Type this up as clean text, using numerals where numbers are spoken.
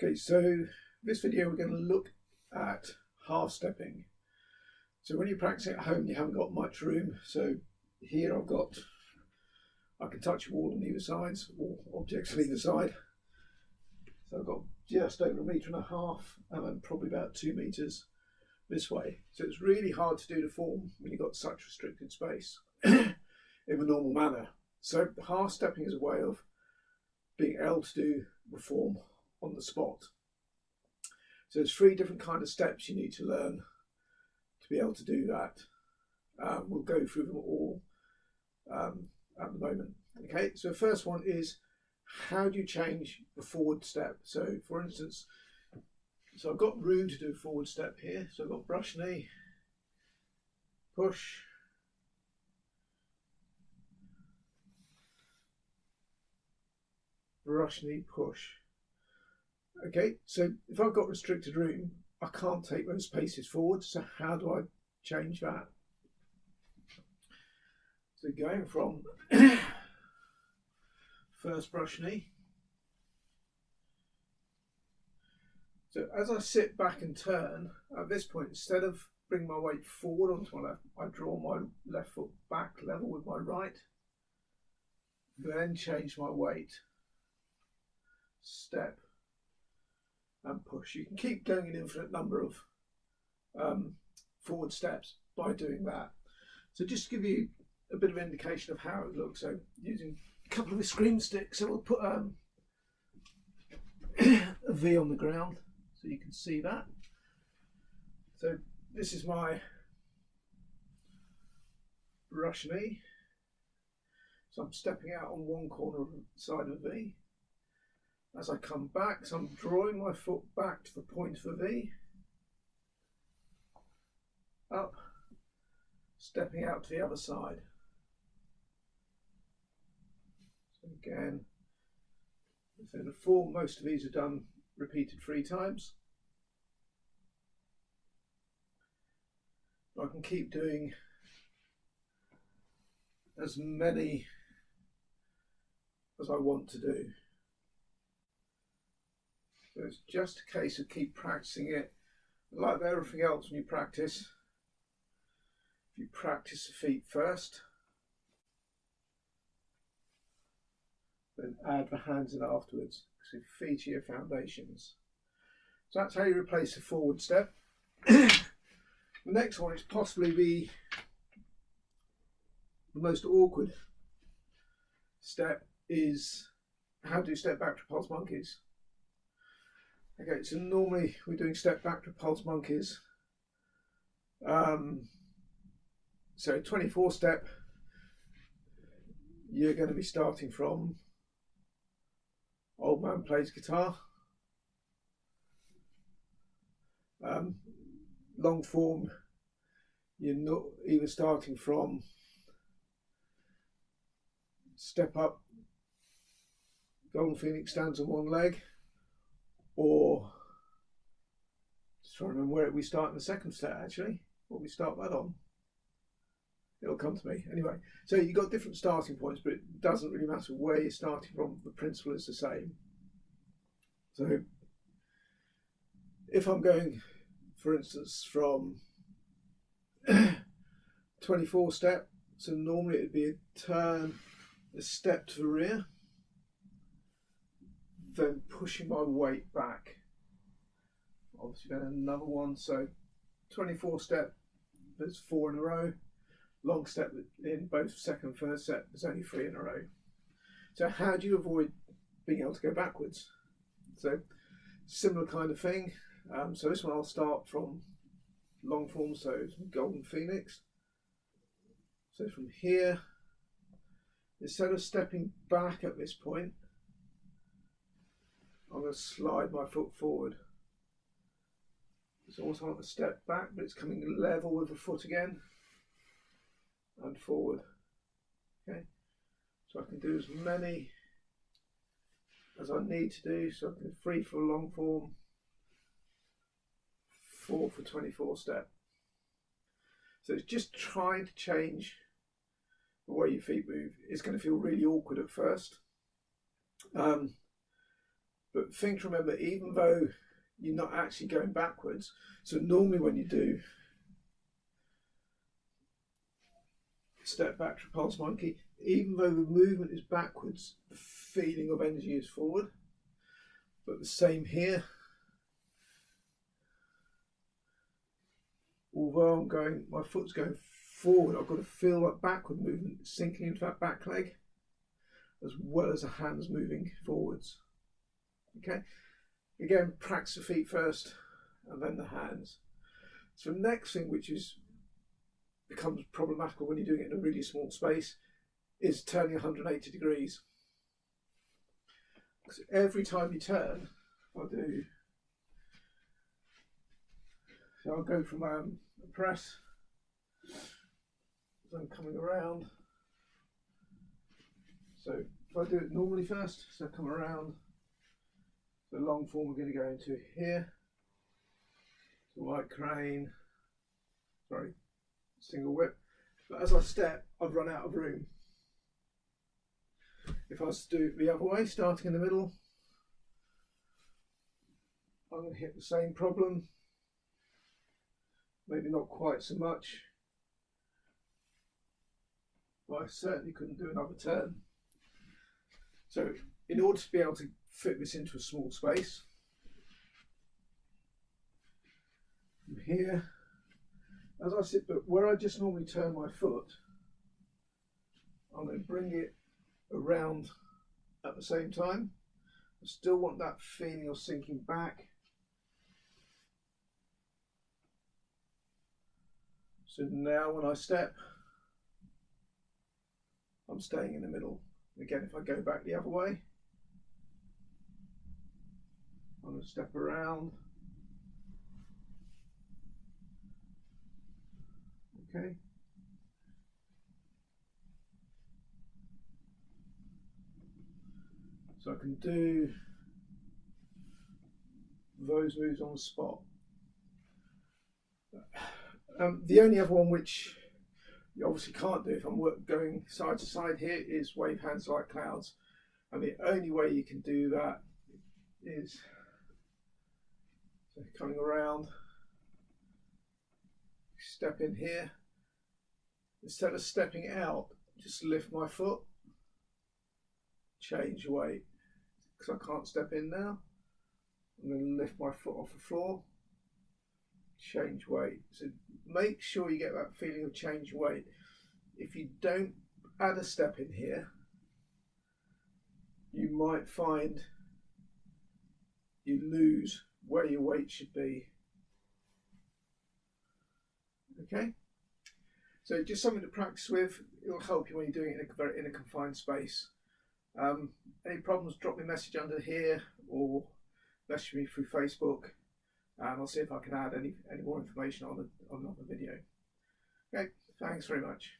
Okay, so this video we're going to look at half stepping. So when you're practicing at home, you haven't got much room. So here I can touch a wall on either side, or objects on either side. So I've got just over 1.5 meters and then probably about 2 meters this way. So it's really hard to do the form when you've got such restricted space in a normal manner. So half stepping is a way of being able to do the form on the spot. So there's 3 different kind of steps you need to learn to be able to do that. We'll go through them all at the moment. Okay, so the first one is, how do you change the forward step? So for instance, I've got room to do a forward step here. So I've got brush knee, push, brush knee, push. Okay, so if I've got restricted room, I can't take those paces forward. So how do I change that? So going from first brush knee. So as I sit back and turn, at this point, instead of bringing my weight forward onto my left, I draw my left foot back level with my right, then change my weight, step and push. You can keep going an infinite number of forward steps by doing that. So just to give you a bit of indication of how it looks, so using a couple of the screen sticks, so we'll put a V on the ground so you can see that. So this is my brush knee. So I'm stepping out on one corner of the side of the V. As I come back, so I'm drawing my foot back to the point of the V, up, stepping out to the other side. So again, so the form, most of these are done repeated 3 times. I can keep doing as many as I want to do. So it's just a case of keep practicing it. Like everything else when you practice, if you practice the feet first, then add the hands in afterwards, because the feet are your foundations. So that's how you replace the forward step. The next one is possibly the most awkward step, is how to step back to pulse monkeys. Okay, so normally we're doing step back to pulse monkeys. So 24 step, you're going to be starting from Old Man Plays Guitar. Long form, you're not either starting from step up, Golden Phoenix stands on one leg, or just trying to remember where we start in the second step actually, what we start that on. It'll come to me. Anyway, so you've got different starting points, but it doesn't really matter where you're starting from, the principle is the same. So if I'm going, for instance, from 24 step, so normally it'd be a turn, a step to the rear, then pushing my weight back. Obviously then another one, so 24 step, there's 4 in a row. Long step in both second and first set, there's only 3 in a row. So how do you avoid being able to go backwards? So similar kind of thing. So this one I'll start from long form, so Golden Phoenix. So from here, instead of stepping back at this point, I'm going to slide my foot forward. It's almost like a step back, but it's coming level with the foot again and forward. Okay, so I can do as many as I need to do. So I can 3 for a long form, 4 for 24 step. So it's just trying to change the way your feet move. It's going to feel really awkward at first. But thing to remember, even though you're not actually going backwards, so normally when you do step back, repulse monkey, even though the movement is backwards, the feeling of energy is forward. But the same here. Although my foot's going forward, I've got to feel that backward movement sinking into that back leg, as well as the hands moving forwards. Okay, again, practice the feet first and then the hands. So the next thing, which becomes problematical when you're doing it in a really small space, is turning 180 degrees. Because every time you turn, I'll go from a press, so I'm coming around. So if I do it normally first, so I come around, the long form we're going to go into here, the white crane, single whip. But as I step, I've run out of room. If I was to do it the other way, starting in the middle, I'm going to hit the same problem. Maybe not quite so much, but I certainly couldn't do another turn. So in order to be able to fit this into a small space, from here, as I sit, but where I just normally turn my foot, I'm going to bring it around at the same time. I still want that feeling of sinking back. So now when I step, I'm staying in the middle. Again, if I go back the other way, I'm going to step around. Okay. So I can do those moves on the spot. The only other one which you obviously can't do if I'm going side to side here is wave hands like clouds. And the only way you can do that is coming around, step in here. Instead of stepping out, just lift my foot, change weight. Because I can't step in now, I'm going to lift my foot off the floor, change weight. So make sure you get that feeling of change weight. If you don't add a step in here, you might find you lose where your weight should be. Okay, so just something to practice with. It'll help you when you're doing it in a confined space. Any problems, drop me a message under here or message me through Facebook, and I'll see if I can add any more information on another video. Okay, thanks very much.